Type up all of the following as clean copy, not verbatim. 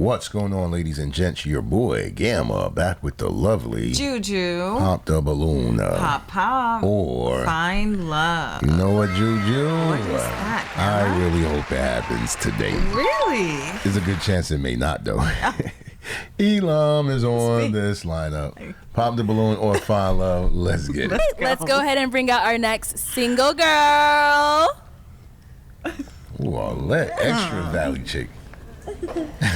What's going on, ladies and gents? Your boy Gamma back with the lovely Juju. Pop the Balloon. Pop pop. Or Find love. you know what, Juju? What is that, Gamma? I really hope it happens today. Really? There's a good chance it may not, though. Elam is on this lineup. Pop the Balloon or Find Love. Let's get it. Let's go ahead and bring out our next single girl. Ooh, extra Valley chick.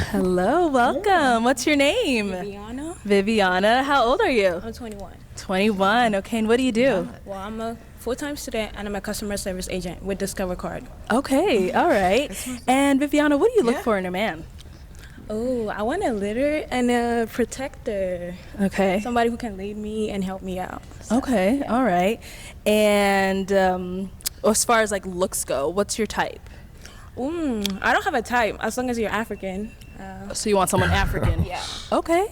Hello, welcome. What's your name? Viviana. Viviana. How old are you? I'm 21. 21. Okay, and what do you do? Well, I'm a full-time student and I'm a customer service agent with Discover Card. Okay, all right. And Viviana, what do you look for in a man? Oh, I want a leader and a protector. Okay. Somebody who can lead me and help me out. Okay, all right. And as far as like looks go, what's your type? I don't have a type as long as you're African. So you want someone African? Yeah. Okay.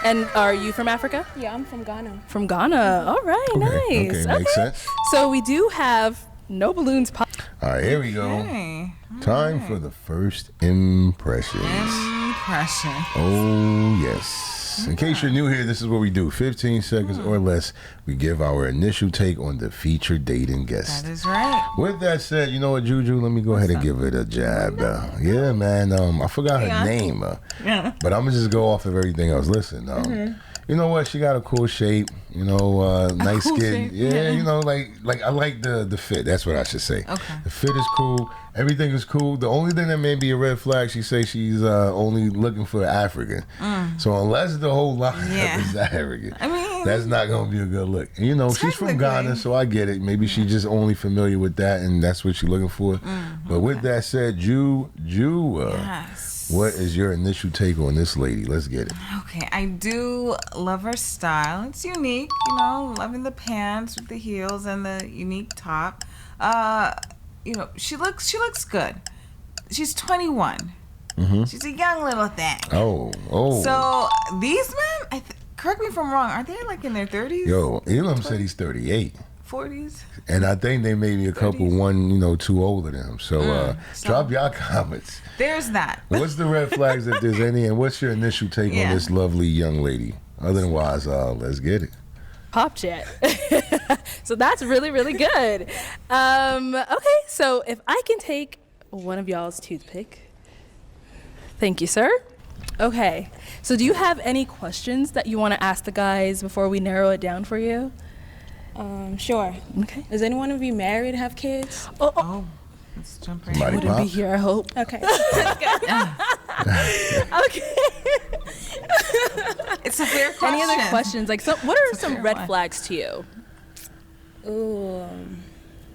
And are you from Africa? Yeah, I'm from Ghana. From Ghana. All right, nice. Okay, makes sense. So we do have no balloons pop. All right, here we go. Okay. Time for the first impressions. Oh, yes. In case you're new here, this is what we do. 15 seconds or less, we give our initial take on the featured dating guest. That is right. With that said, you know what, Juju? Let me go ahead and give it a jab. Yeah, man. I forgot her name. But I'm going to just go off of everything else. Listen, you know what? She got a cool shape. You know, nice cool skin. shape, Yeah, you know, like I like the fit. That's what I should say. Okay. The fit is cool. Everything is cool. The only thing that may be a red flag, she says she's only looking for African. So unless the whole lineup is African, I mean, that's not going to be a good look. And, you know, she's from technically. Ghana, so I get it. Maybe she's just only familiar with that, and that's what she's looking for. But with that said, yes. what is your initial take on this lady? Let's get it. Okay, I do love her style. It's unique, you know, loving the pants with the heels and the unique top. You know, she looks good. She's 21. She's a young little thing. Oh. So these men, correct me if I'm wrong, are they like in their 30s? Yo, Elam said he's 38. 40s? And I think they may be a couple, 30s. 2 older than him. So drop y'all comments. There's that. What's the red flags if there's any, and what's your initial take on this lovely young lady? Otherwise, let's get it. Pop chat. So that's really, really good. Okay, so if I can take one of y'all's toothpick. Thank you, sir. Okay, so do you have any questions that you want to ask the guys before we narrow it down for you? Sure. Okay. Is any one of you married, have kids? Oh, let's jump right Somebody in. Wouldn't be pops. here, I hope. Okay. Okay. It's a fair question. Any other questions? Like, what are It's a some fair red one. flags to you? Ooh.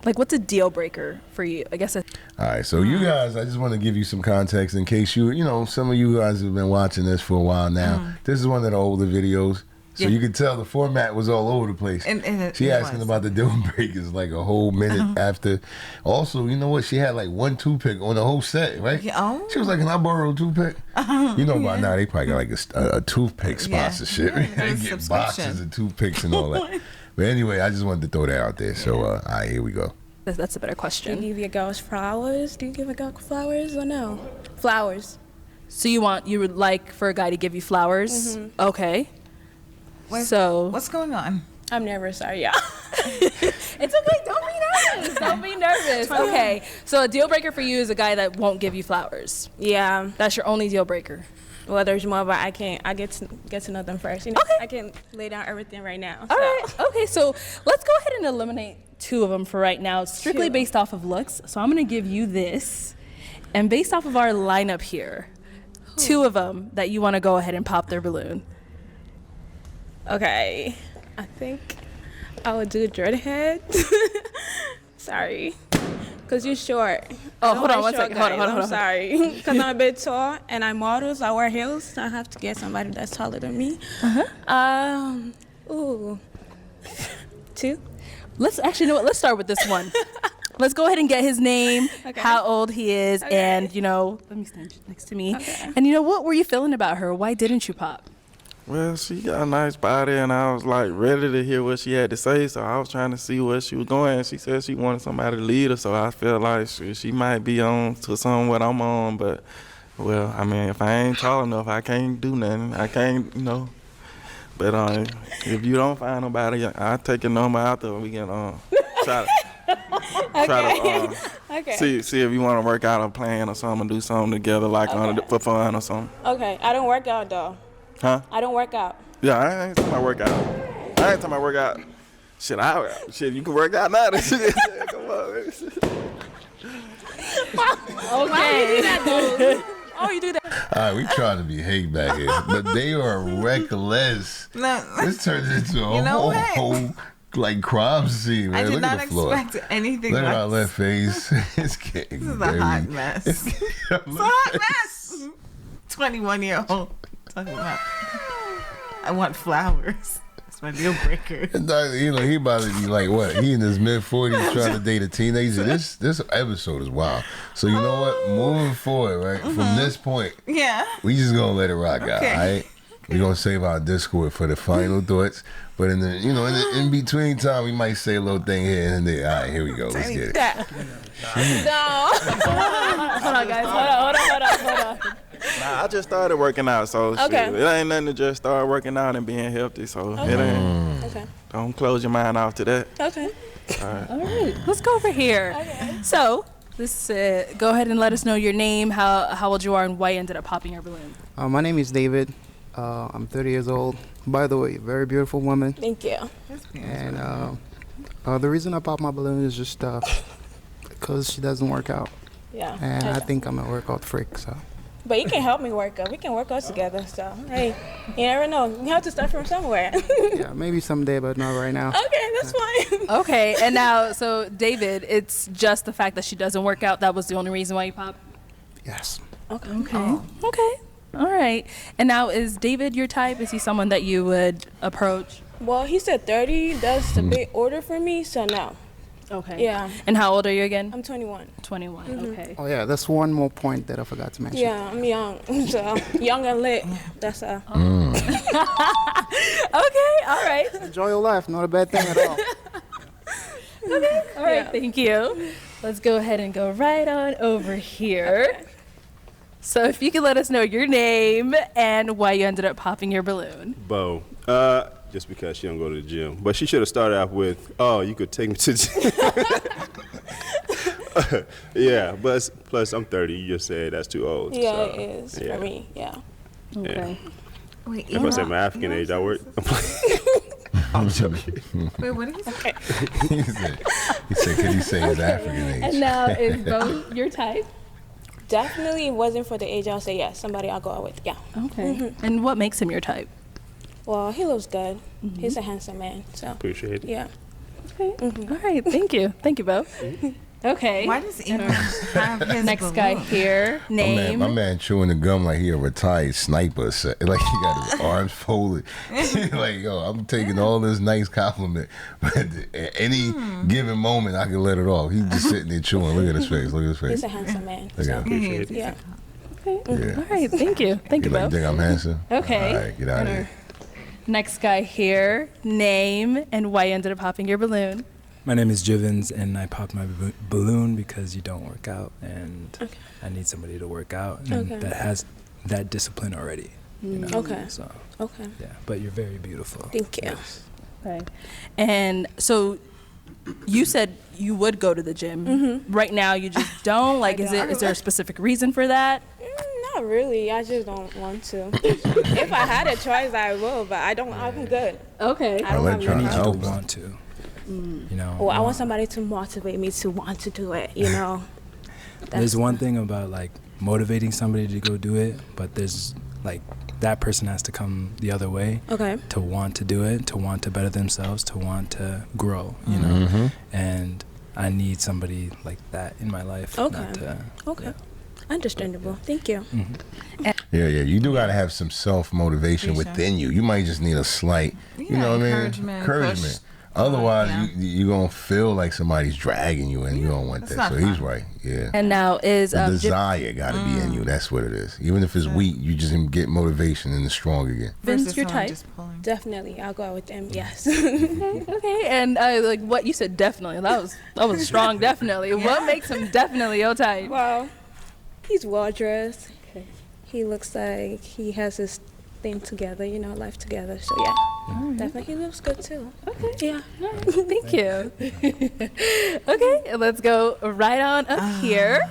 Like, what's a deal breaker for you? I guess. All right, so you guys, I just want to give you some context in case some of you guys have been watching this for a while now. This is one of the older videos. So Yeah. you can tell the format was all over the place. And She it asking was. about the deal breakers like a whole minute after. Also, you know what? She had like one toothpick on the whole set, right? Yeah, oh. She was like, "Can I borrow a toothpick?" You know, by now they probably got like a toothpick sponsorship. Yeah, They a get subscription. boxes of toothpicks and all that. But anyway, I just wanted to throw that out there. So, all right, here we go. That's a better Do you question. give your girls flowers? Do you give a girl flowers or no? Flowers. So you would like for a guy to give you flowers? Okay. Wait, So what's going on? I'm never sorry, yeah. it's okay. Don't be nervous. Don't be nervous. Okay. So a deal breaker for you is a guy that won't give you flowers. Yeah. That's your only deal breaker. Well, there's more, but I get to know them first. You know, Okay. I can lay down everything right now. All so. right. Okay. So let's go ahead and eliminate 2 of them for right now, strictly Two. based off of looks. So I'm gonna give you this, and based off of our lineup here, 2 of them that you want to go ahead and pop their balloon. Okay. I think I would do dreadhead. Sorry. Because you're short. Oh, I don't hold on like one short second. Hold on, guys. hold on. I'm sorry. Because I'm a bit tall and I model, so I wear heels. So I have to get somebody that's taller than me. Ooh. 2? Let's actually know what. Let's start with this one. Let's go ahead and get his name, Okay. how old he is, Okay. and let me stand next to me. Okay. And what were you feeling about her? Why didn't you pop? Well, she got a nice body, and I was like ready to hear what she had to say. So I was trying to see where she was going. She said she wanted somebody to lead her, so I felt like she might be on to something what I'm on. But Well, I mean, if I ain't tall enough, I can't do nothing. I can't, But if you don't find nobody, I'll take your number out there. We can try to Okay. see if you want to work out a plan or something, do something together, like for fun or something. Okay. I don't work out though. Huh? I don't work out. Yeah, I ain't talking about workout. I ain't talking about workout. Shit, you can work out now. Shit, come on. Man. Okay. Oh, you do that. All right, we trying to behave back here, but they are reckless. No, This turns into a You know whole what? like crime scene, man. I did Look not at the floor. expect anything Look at our less. left face. It's getting This is a dirty. hot mess. It's a hot mess. 21-year-old talking about. I want flowers. That's my deal breaker. And, he about to be like, what? He in his mid-40s trying to date a teenager. This episode is wild. So you know what? Moving forward, right, from this point, Yeah. we just gonna let it rock out, Okay. all right? We're gonna save our Discord for the final thoughts. But in the in between time, we might say a little thing here and there. All right, here we go. Let's get it. No. Hold on, guys. Hold on. Nah, I just started working out, so Okay. shit, it ain't nothing to just start working out and being healthy. So it ain't. Okay. Don't close your mind off to that. Okay. All right, let's go over here. So, go ahead and let us know your name, how old you are, and why you ended up popping your balloon. My name is David. I'm 30 years old. By the way, very beautiful woman. Thank you. And the reason I pop my balloon is just because she doesn't work out. Yeah. And I think I'm a workout freak, so. But you can help me work out. We can work out together. So, hey, you never know. You have to start from somewhere. Yeah, maybe someday, but not right now. Okay, that's fine. Okay, and now, so David, it's just the fact that she doesn't work out. That was the only reason why you popped? Yes. Okay. Okay. All right. And now, is David your type? Is he someone that you would approach? Well, he said 30. That's a big order for me, so no. Okay. Yeah. And how old are you again? I'm 21. 21. Okay. Oh, yeah, that's one more point that I forgot to mention. Yeah, I'm young. So, young and lit. That's Okay. All right. Enjoy your life, not a bad thing at all. All right. Thank you. Let's go ahead and go right on over here. So, if you could let us know your name and why you ended up popping your balloon. Bo. Just because she don't go to the gym. But she should have started out with, oh, you could take me to the gym. Yeah, but plus I'm 30. You just said that's too old. Yeah, so, it is yeah. for me. Yeah. Okay. Wait, If I say my African age, I work. I'm joking. Wait, what did he say? he said, could he say his African age? And now, is both your type? Definitely, it wasn't for the age. I'll say yes. Somebody I'll go out with. Yeah. Okay. And what makes him your type? Well, he looks good. He's a handsome man. So, Appreciate it. yeah. Okay. All right. Thank you. Thank you, Bo. Okay. Why does Ethan have his Next guy balloon? here. Name. My man chewing the gum like he a retired sniper. So, like he got his arms folded. Like, yo, I'm taking all this nice compliment, but at any given moment I can let it off. He's just sitting there chewing. Look at his face. Look at his He's face. a handsome man. Look at him. Appreciate it. Yeah. Okay. Yeah. All right. Thank you. Thank You you, like Bo. think I'm handsome? Okay. All right, get out of here. Next guy here. Name and why you ended up popping your balloon. My name is Jivens, and I popped my balloon because you don't work out, and I need somebody to work out and that has that discipline already. You know? Okay. So Okay. yeah, but you're very beautiful. Thank you. Yes. Right. And so you said you would go to the gym. Right now you just don't? Like, is there a specific reason for that? Not really. I just don't want to. If I had a choice, I will, but I don't. I'm good. Okay. I don't let have John I any need you to help. want to. You know. Well, I want somebody to motivate me to want to do it, you know. There's one thing about like motivating somebody to go do it, but there's like that person has to come the other way Okay. to want to do it, to want to better themselves, to want to grow, you know. And I need somebody like that in my life. Okay. Not to, Okay. yeah. Understandable. Thank you. Yeah. You do gotta have some self motivation within you. You might just need a slight, you know what I mean? encouragement, push. Otherwise, Yeah. you gonna feel like somebody's dragging you, and you don't want that's that. not So he's fun. right. Yeah. And now is The desire got to be in you. That's what it is. Even if it's weak, you just get motivation and it's strong again. Vince Versus your someone type? just pulling. Definitely, I'll go out with them. Yes. Okay. And like what you said, definitely. That was strong. Definitely. What makes him definitely your type? Well, he's well dressed. he looks like he has his thing together, you know, life together. So yeah, definitely he looks good too. Okay. Yeah. Thank you. Okay, let's go right on up here.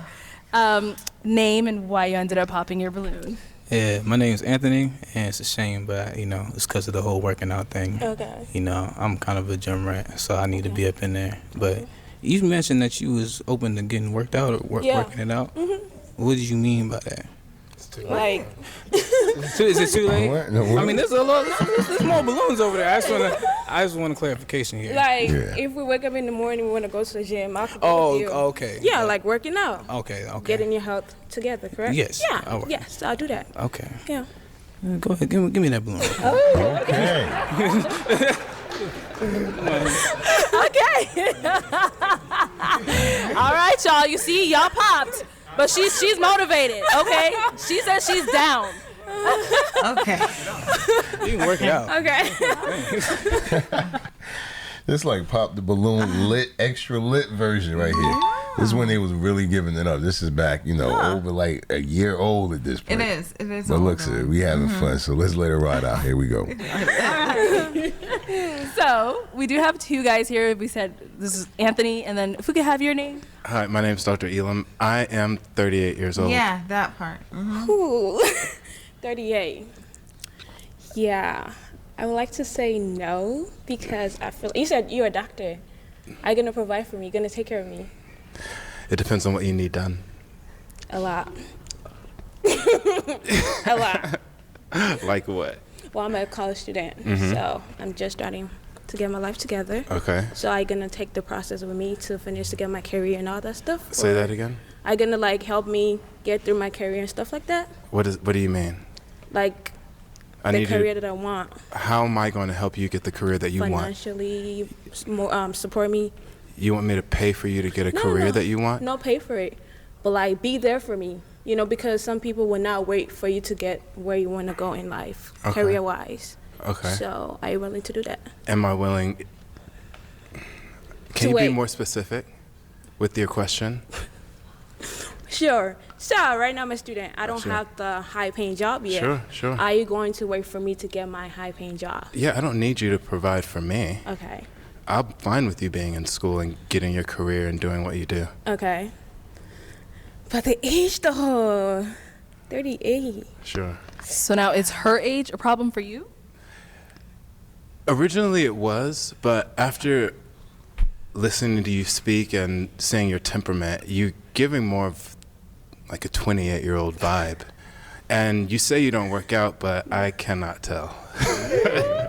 Name and why you ended up popping your balloon. Yeah, my name's Anthony, and it's a shame, but, you know, it's because of the whole working out thing. Okay. You know, I'm kind of a gym rat, so I need to be up in there. But you mentioned that you was open to getting worked out or working it out. What did you mean by that? Like, Is it too late? What? No, what? I mean, there's more balloons over there. I just want a clarification here. like Yeah. if we wake up in the morning, we want to go to the gym. I could go Oh, with you. okay. Yeah, like working out. Okay. Getting your health together, correct? Yes. Yeah. All right. Yes, I'll do that. Okay. Yeah. Go ahead. Give me that balloon. Okay. Okay. All right, y'all. You see, y'all popped, but she's motivated. Okay. She says she's down. Okay. You can work it out. Okay. This like pop the balloon lit, extra lit version right here. This is when they was really giving it up. This is back, you know, over like a year old at this point. It is. But look, sir, we having fun, so let's let it ride out. Here we go. So we do have two guys here. We said this is Anthony, and then if we could have your name. Hi, my name is Dr. Elam. I am 38 years old. Yeah, that part. Ooh. 38. Yeah. I would like to say no because I feel you said you're a doctor. Are you gonna provide for me? You're gonna take care of me? It depends on what you need done. A lot. A lot. Like what? Well, I'm a college student, so I'm just starting to get my life together. Okay. So are you gonna take the process with me to finish to get my career and all that stuff? Say Or that again. Are you gonna like help me get through my career and stuff like that? What do you mean? Like I the need career you. that I want. How am I going to help you get the career that you want? Financially, support me. You want me to pay for you to get a career that you want? No, pay for it, but like be there for me. You know, because some people will not wait for you to get where you want to go in life, Okay. career-wise. Okay. So, are you willing to do that? Am I willing? Can To you be wait. more specific with your question? Sure. So right now I'm a student. I don't Sure. have the high-paying job yet. Sure. Are you going to wait for me to get my high-paying job? Yeah, I don't need you to provide for me. Okay. I'm fine with you being in school and getting your career and doing what you do. Okay. But the age though, 38. Sure. So now is her age a problem for you? Originally it was, but after listening to you speak and seeing your temperament, you're giving more of like a 28-year-old vibe. And you say you don't work out, but I cannot tell.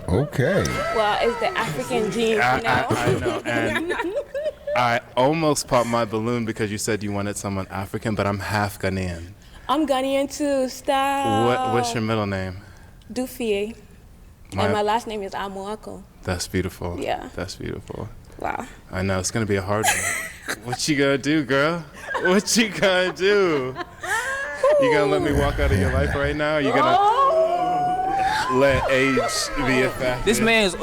Okay. Well, it's the African gene, you know. I know. And I almost popped my balloon because you said you wanted someone African, but I'm half Ghanaian. I'm Ghanaian too. Stop. What's your middle name? Dufie. And my last name is Amoako. That's beautiful. Yeah. That's beautiful. Wow. I know, it's gonna be a hard one. What you gonna do, girl? What you gonna do? You gonna let me walk out of your life right now? Or you gonna let age be a factor? This man's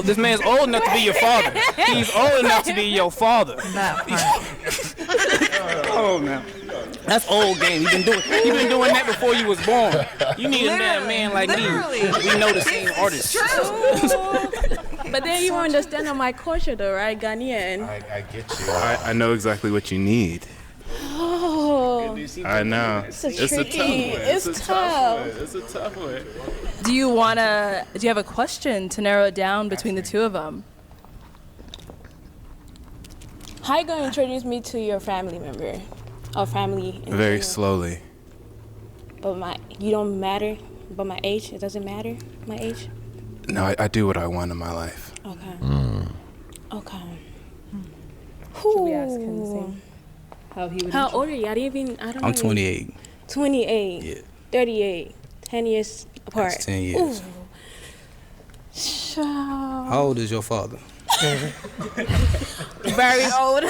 old enough to be your father. He's old enough to be your father. That part. Oh now. That's old game. You've been doing that before you was born. You need a man like me. We know the same artists. But then you understand my culture though, right? Ghanaian. I get you. I know exactly what you need. Oh, I know. it's tricky. It's tough. It's a tough one. Do you have a question to narrow it down between the two of them? How you gonna introduce me to your family member or family? in Very general? slowly. But you don't matter. But my age, it doesn't matter. My age. No, I do what I want in my life. Okay. Okay. Should we ask him the same? How he would? How old are you? I don't know. I'm 28. 28. Yeah. 38. 10 years apart. That's 10 years. So, How old is your father? very old.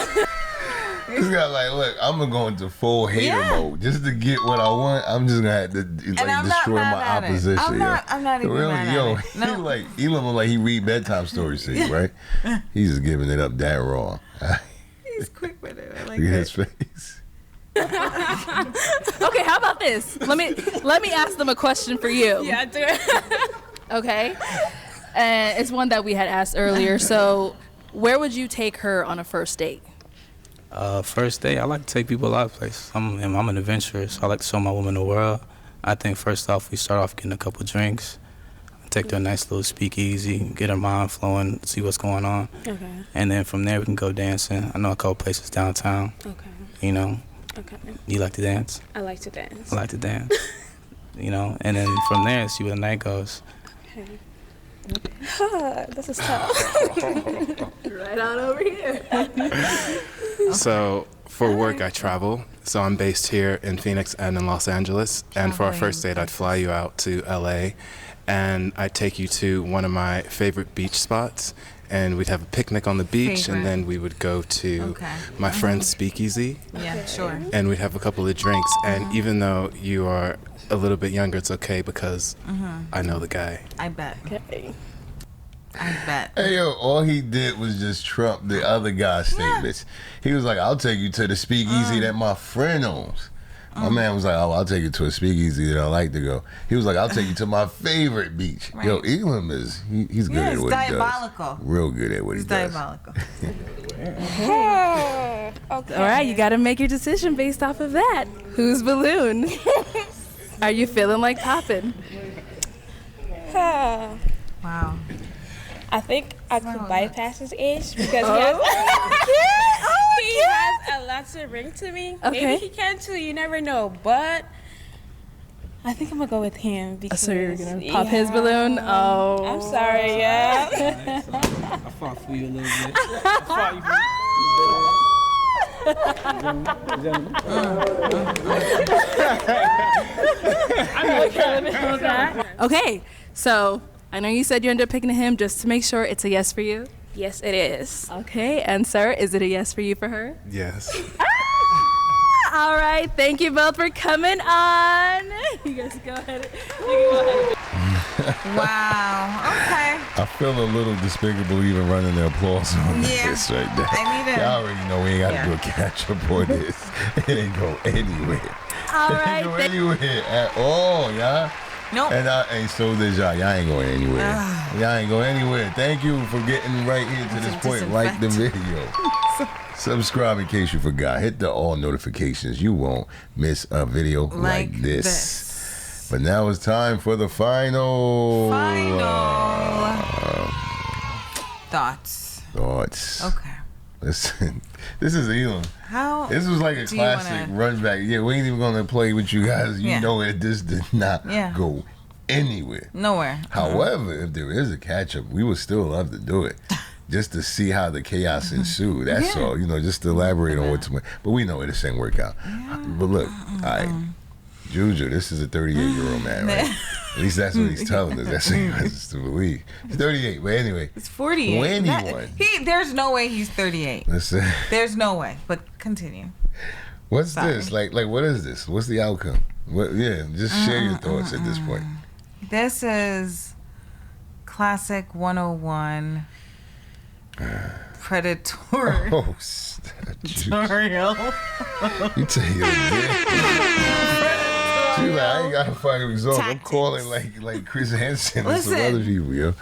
He's got like, look, I'm gonna go into full hater mode just to get what I want. I'm just gonna have to like I'm not destroy mad my at it. opposition. I'm not even really, mad yo, at it. No. he like Elam look like he read bedtime stories to you, right? He's just giving it up that raw. He's quick with it. I like Look at it. his face. Okay, how about this? Let me ask them a question for you. Yeah, do it. Okay. And it's one that we had asked earlier. So, where would you take her on a first date? First date, I like to take people a lot of places. I'm an adventurer, so I like to show my woman the world. I think first off, we start off getting a couple drinks, take her to a nice little speakeasy, get her mind flowing, see what's going on. Okay. And then from there, we can go dancing. I know a couple places downtown. Okay. You know. Okay. You like to dance? I like to dance. I like to dance. You know, and then from there, see where the night goes. Okay. This is tough. Right on over here. So for work, I travel. So I'm based here in Phoenix and in Los Angeles. And for our first date, I'd fly you out to LA, and I'd take you to one of my favorite beach spots. And we'd have a picnic on the beach, and then we would go to my friend's speakeasy. Yeah, sure. And we'd have a couple of drinks. And even though you are a little bit younger, it's okay because I know the guy. I bet. Okay. I bet. Hey, yo, all he did was just trump the other guy's statements. He was like, I'll take you to the speakeasy that my friend owns. My man was like, oh, I'll take you to a speakeasy that I like to go. He was like, I'll take you to my favorite beach. Right. Yo, Elam is, he's good at what he does. Diabolical. Real good at what he does. Diabolical. Okay. All right, you got to make your decision based off of that. Who's Balloon? Are you feeling like popping? Wow. I think I could bypass his age because he has a lot to bring to me. Okay. Maybe he can too, you never know. But I think I'm going to go with him because... So you're going to pop his balloon? Oh. I'm sorry, yeah. I fought for you a little bit. I fought you. Okay, so I know you said you ended up picking him. Just to make sure, it's a yes for you? Yes, it is. Okay, and sir, is it a yes for you for her? Yes. All right, thank you both for coming on. You guys go ahead. You can go ahead. Wow. Okay. I feel a little despicable even running the applause on this right there. I need it. Y'all already know we ain't got to do a catch up on this. It ain't go anywhere. All It right. ain't go anywhere at all, y'all. Nope. And so does y'all. Y'all ain't going anywhere. Y'all ain't going anywhere. Thank you for getting right here to this point. Like the video. Subscribe in case you forgot. Hit the all notifications. You won't miss a video like this. But now it's time for the final. Thoughts. Okay. Listen, this is Elam. How? This was like a classic run back. Yeah, we ain't even gonna play with you guys. You know that this did not go anywhere. Nowhere. However, if there is a catch up, we would still love to do it. Just to see how the chaos ensued. That's all. You know, just to elaborate on what's. But we know this ain't work out. But look, all right. Juju, this is a 38-year-old man, right? At least that's what he's telling us. That's what he wants us to believe. He's 38, but anyway. It's 48. There's no way he's 38. Listen. There's no way. But continue. What's this? Like what is this? What's the outcome? Just share your thoughts at this point. This is classic 101 predatory. Oh, tutorial. You take it again. She's like, I ain't got to fucking result. I'm calling like Chris Hansen and some other people, yo.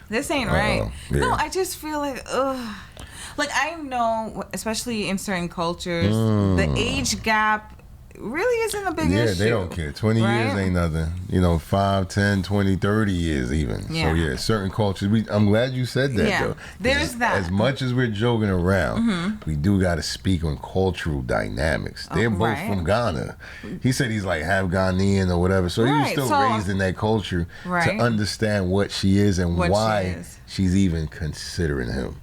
This ain't right. Yeah. No, I just feel like, ugh. Like, I know, especially in certain cultures, the age gap really isn't a big issue. Yeah, they don't care. 20 years ain't nothing. You know, 5, 10, 20, 30 years even. Yeah. So, certain cultures. I'm glad you said that, though. There's that. As much as we're joking around, we do got to speak on cultural dynamics. They're both from Ghana. He said he's like half Ghanaian or whatever. So he was still raised in that culture to understand what she is and why she's even considering him.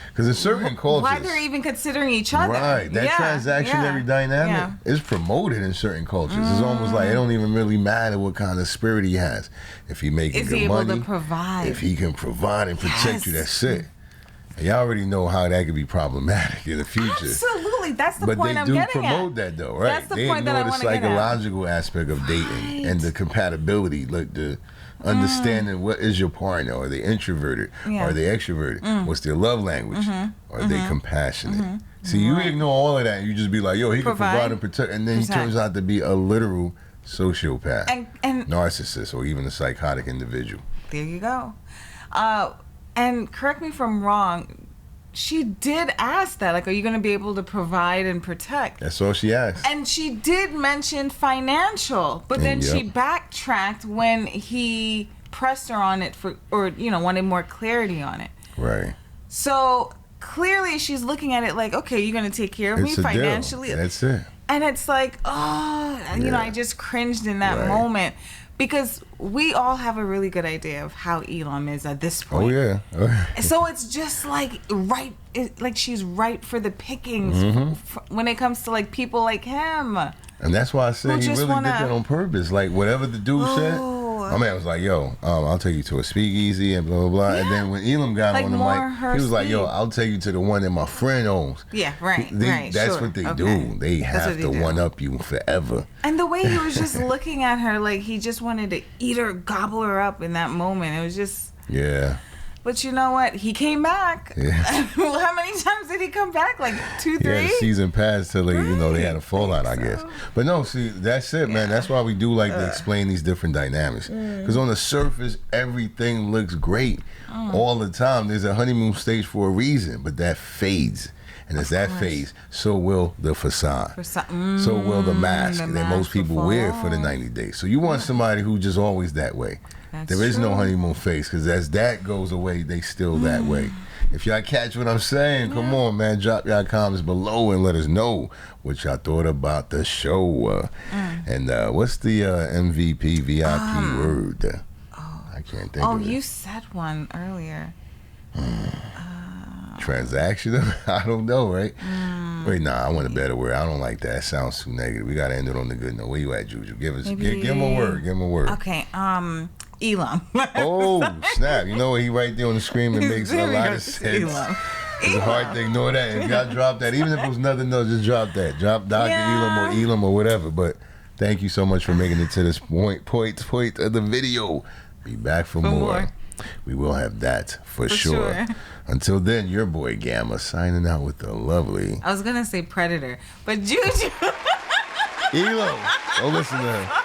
Because in certain cultures... Why they're even considering each other. Right. That transactionary dynamic is promoted in certain cultures. It's almost like it don't even really matter what kind of spirit he has. If he making good money... Is he able to provide? If he can provide and protect you, that's it. And y'all already know how that could be problematic in the future. Absolutely. That's the point I'm getting at. But they do promote that, though, right? That's the point that I want to get at. They ignore the psychological aspect of dating and the compatibility. Look, the... understanding what is your partner. Are they introverted? Are they extroverted? What's their love language? Are they compassionate? See, you ignore all of that. And you just be like, yo, he can provide and protect. And then he turns out to be a literal sociopath, and narcissist, or even a psychotic individual. There you go. And correct me if I'm wrong, she did ask that, like, are you going to be able to provide and protect? That's all she asked. And she did mention financial, but then she backtracked when he pressed her on it wanted more clarity on it. Right. So clearly she's looking at it like, okay, you're going to take care of me financially. Deal. That's it. And it's like, I just cringed in that moment. Because we all have a really good idea of how Elam is at this point. Oh, yeah. So it's just like she's ripe for the pickings when it comes to like people like him. And that's why I said he really did that on purpose. Like whatever the dude said, my man was like, yo, I'll take you to a speakeasy and blah, blah, blah. Yeah. And then when Elam got on the mic, he was like, yo, I'll take you to the one that my friend owns. Yeah, right. That's what they do. They have to one-up you forever. And the way he was just looking at her, like he just wanted to eat her, gobble her up in that moment. It was just... Yeah. But you know what? He came back. Yeah. How many times did he come back? Like 2, 3? Yeah, the season passed till they had a fallout, I guess. But no, see, that's it, man. That's why we do like to explain these different dynamics. Because on the surface, everything looks great all the time. There's a honeymoon stage for a reason, but that fades. And as that fades, so will the facade. So will the mask that most people wear for the 90 days. So you want somebody who just always that way. There is no honeymoon phase, because as that goes away, they still that way. If y'all catch what I'm saying, come on, man. Drop y'all comments below and let us know what y'all thought about the show. And what's the MVP VIP word? I can't think of it. You said one earlier. Transactional? I don't know, right? Wait, I want a better word. I don't like that. It sounds too negative. We got to end it on the good note. Where you at, Juju? Give him a word. Give him a word. Okay, Elam. Oh, snap. You know what? He right there on the screen. It makes a lot of sense. Elam. It's hard to ignore that. If y'all drop that, even if it was nothing else, just drop that. Drop Dr. Elam or whatever. But thank you so much for making it to this point of the video. Be back for more. We will have that for sure. Until then, your boy Gamma signing out with the lovely... I was going to say Predator, but Juju... Elam. Go listen to her.